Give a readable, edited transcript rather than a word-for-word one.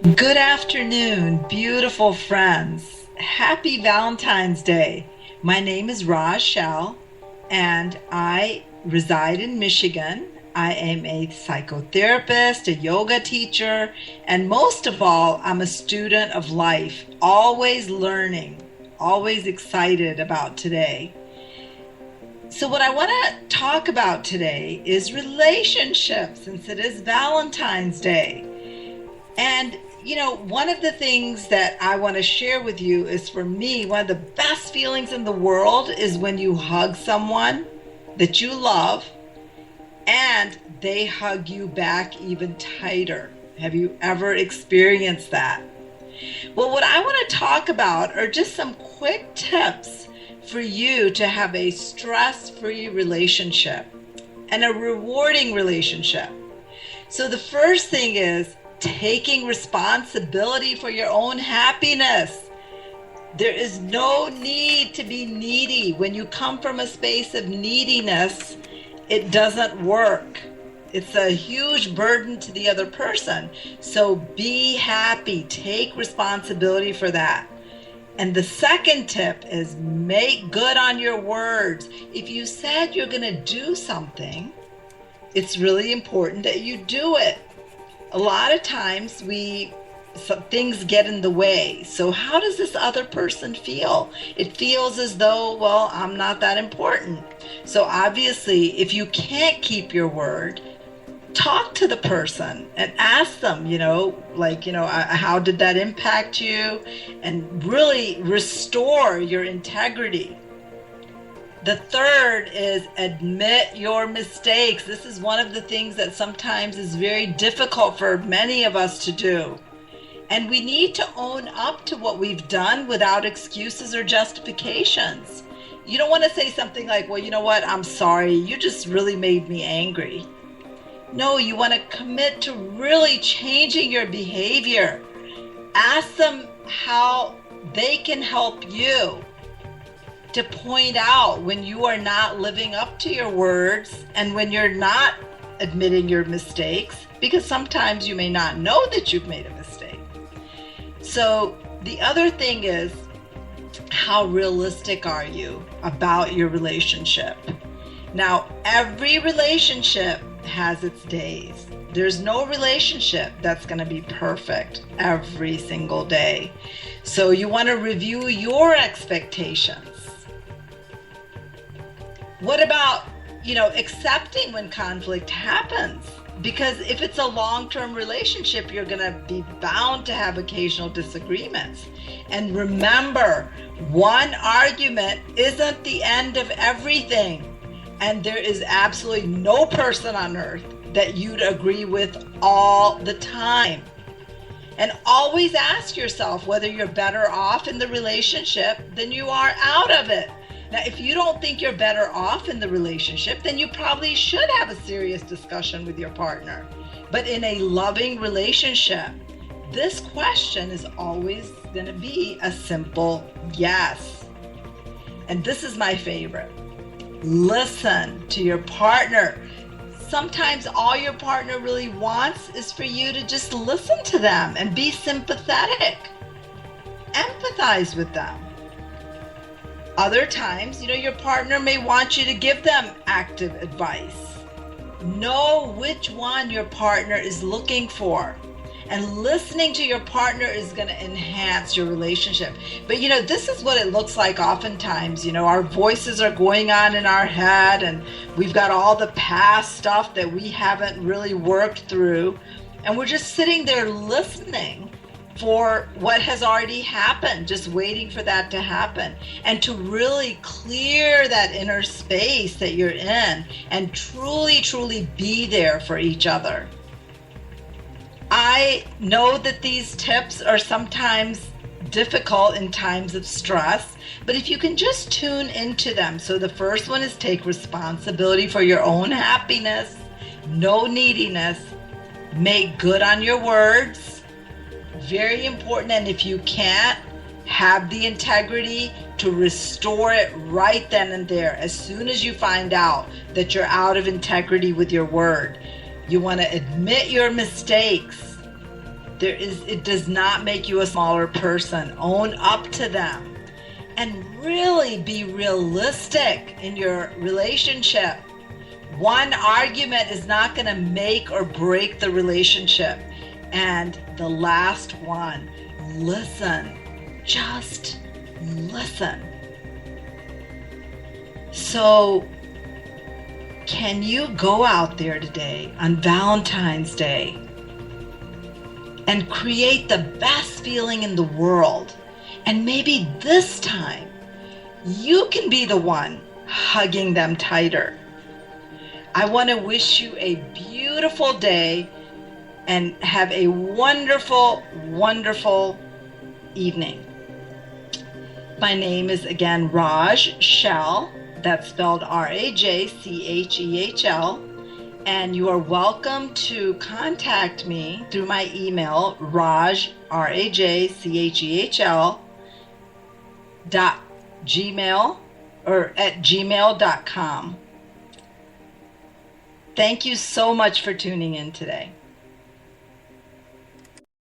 Good afternoon, beautiful friends. Happy Valentine's Day. My name is Rochelle, and I reside in Michigan. I am a psychotherapist, a yoga teacher, and most of all, I'm a student of life, always learning, always excited about today. So what I want to talk about today is relationships, since it is Valentine's Day. And one of the things that I want to share with you is, for me, one of the best feelings in the world is when you hug someone that you love and they hug you back even tighter. Have you ever experienced that? Well, what I want to talk about are just some quick tips for you to have a stress-free relationship and a rewarding relationship. So the first thing is taking responsibility for your own happiness. There is no need to be needy. When you come from a space of neediness, it doesn't work. It's a huge burden to the other person. So be happy. Take responsibility for that. And the second tip is make good on your words. If you said you're going to do something, it's really important that you do it. A lot of times things get in the way. So how does this other person feel? It feels as though, well, I'm not that important. So obviously, if you can't keep your word, talk to the person and ask them, how did that impact you? And really restore your integrity. The third is admit your mistakes. This is one of the things that sometimes is very difficult for many of us to do. And we need to own up to what we've done without excuses or justifications. You don't want to say something like, well, you know what, I'm sorry, you just really made me angry. No, you want to commit to really changing your behavior. Ask them how they can help you, to point out when you are not living up to your words and when you're not admitting your mistakes, because sometimes you may not know that you've made a mistake. So the other thing is, how realistic are you about your relationship? Now, every relationship has its days. There's no relationship that's going to be perfect every single day. So you want to review your expectations. What about, accepting when conflict happens? Because if it's a long-term relationship, you're going to be bound to have occasional disagreements. And remember, one argument isn't the end of everything. And there is absolutely no person on earth that you'd agree with all the time. And always ask yourself whether you're better off in the relationship than you are out of it. Now, if you don't think you're better off in the relationship, then you probably should have a serious discussion with your partner. But in a loving relationship, this question is always going to be a simple yes. And this is my favorite. Listen to your partner. Sometimes all your partner really wants is for you to just listen to them and be sympathetic. Empathize with them. Other times, your partner may want you to give them active advice. Know which one your partner is looking for. And listening to your partner is going to enhance your relationship. But this is what it looks like oftentimes. Our voices are going on in our head, and we've got all the past stuff that we haven't really worked through. And we're just sitting there listening for what has already happened, just waiting for that to happen, and to really clear that inner space that you're in and truly be there for each other. I know that these tips are sometimes difficult in times of stress, but if you can just tune into them. So the first one is take responsibility for your own happiness, no neediness, make good on your words. Very important. And if you can't, have the integrity to restore it right then and there. As soon as you find out that you're out of integrity with your word, you want to admit your mistakes. It does not make you a smaller person. Own up to them and really be realistic in your relationship. One argument is not going to make or break the relationship. And the last one, listen. Just listen. So, can you go out there today on Valentine's Day and create the best feeling in the world? And maybe this time, you can be the one hugging them tighter. I want to wish you a beautiful day and have a wonderful, wonderful evening. My name is again Raj Shell. That's spelled Rajchehl. And you are welcome to contact me through my email, Raj, Rajchehl, @gmail or at gmail.com. Thank you so much for tuning in today.